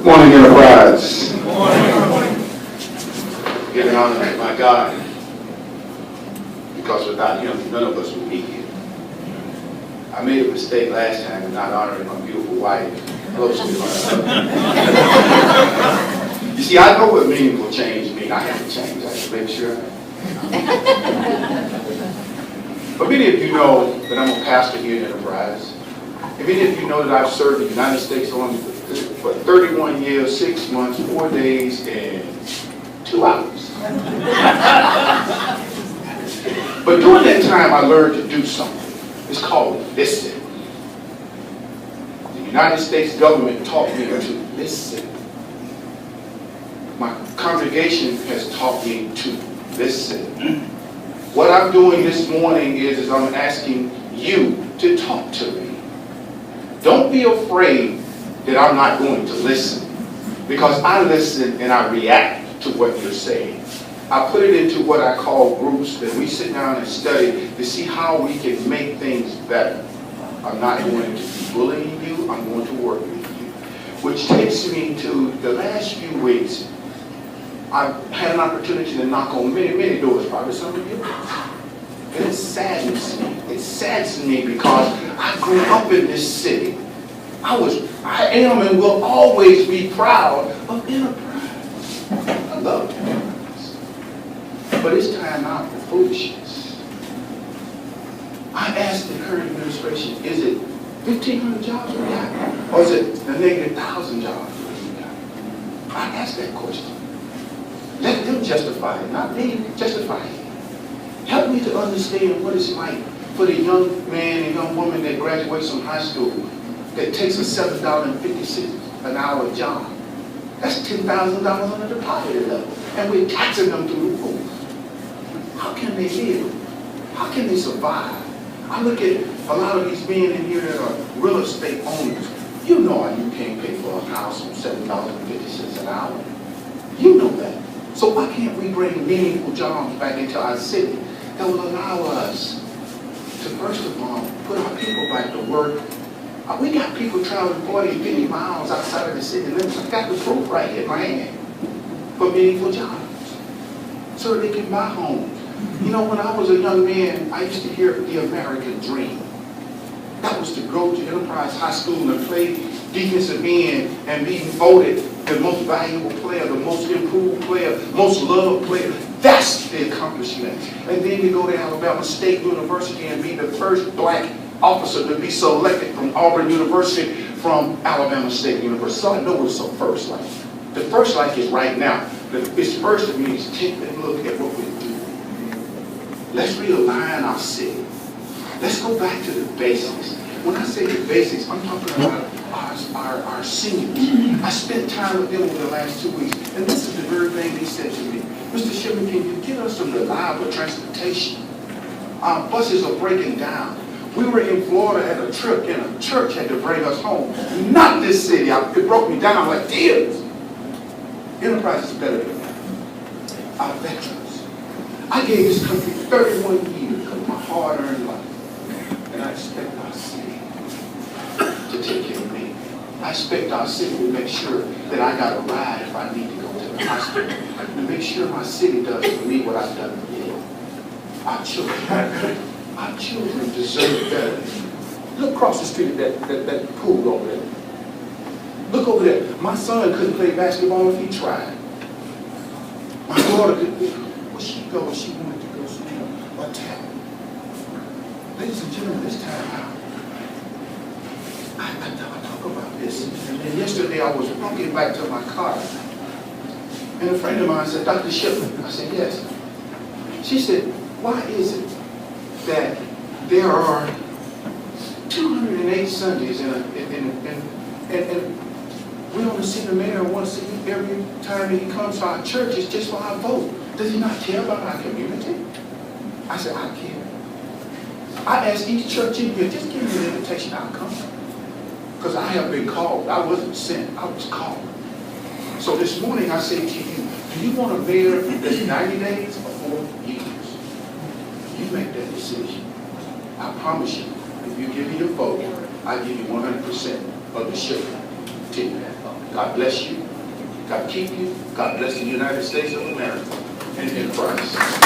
Good morning, Enterprise. Good morning. Giving honor to my God, because without Him, none of us would be here. I made a mistake last time in not honoring my beautiful wife. Hello, sweetheart. You see, I know what meaningful change means. I have to change. I have to make sure. But many of you know that I'm a pastor here at Enterprise. And many of you know that I've served the United States Army for 31 years, 6 months, 4 days, and 2 hours. But during that time, I learned to do something. It's called listen. The United States government taught me to listen. My congregation has taught me to listen. What I'm doing this morning is I'm asking you to talk to me. Don't be afraid that I'm not going to listen, because I listen and I react to what you're saying. I put it into what I call groups that we sit down and study to see how we can make things better. I'm not going to be bullying you, I'm going to work with you. Which takes me to the last few weeks. I've had an opportunity to knock on many, many doors, probably some of you. And it saddens me. It saddens me because I grew up in this city. I am and will always be proud of Enterprise. I love Enterprise. But it's time out for foolishness. I asked the current administration, is it 1,500 jobs we got? Or is it a negative 1,000 jobs we got? I asked that question. Let them justify it, not me. Justify it. Help me to understand what it's like for the young man and young woman that graduates from high school that takes a $7.50 an hour job. That's $10,000 under the poverty level. And we're taxing them through the roof. How can they live? How can they survive? I look at a lot of these men in here that are real estate owners. You know you can't pay for a house from $7.50 an hour. You know that. So why can't we bring meaningful jobs back into our city that will allow us to, first of all, put our people back to work? We got people traveling 40 and 50 miles outside of the city limits. I've got the proof right here in my hand for meaningful jobs so that they can buy homes. You know, when I was a young man, I used to hear the American dream. That was to go to Enterprise High School and play defensive end and be voted the most valuable player, the most improved player, most loved player. That's the accomplishment. And then you go to Alabama State University and be the first black officer to be selected from Auburn University from Alabama State University. So I know what's the first like. The first like is right now. It's first to me is take a look at what we're doing. Let's realign our city. Let's go back to the basics. When I say the basics, I'm talking about our seniors. I spent time with them over the last 2 weeks, and this is the very thing they said to me. Mr. Shipman, can you get us some reliable transportation? Our buses are breaking down. We were in Florida at a trip, and a church had to bring us home. Not this city. It broke me down like tears. Enterprise is better than that. Our veterans. I gave this country 31 years of my hard-earned life, and I expect our city to take care of me. I expect our city to make sure that I got a ride if I need to go to the hospital, to make sure my city does for me what I've done for you. Our children deserve better. Look across the street at that pool over there. Look over there. My son couldn't play basketball if he tried. My daughter could. Where she go? She wanted to go swim or tap. Ladies and gentlemen, this time out. I talk about this. And yesterday I was walking back to my car. And a friend of mine said, Dr. Shipman. I said, yes. She said, why is it that there are 208 Sundays and we only see the mayor once every time he comes to our church, it's just for our vote. Does he not care about our community? I said, I care. I asked each church in here, just give me an invitation, I'll come. Because I have been called. I wasn't sent, I was called. So this morning I say to you, do you want a mayor that's 90 days or 4 years? You make that decision. I promise you, if you give me your vote, I give you 100% of the sugar. continue that thought. God bless you. God keep you. God bless the United States of America and in Christ.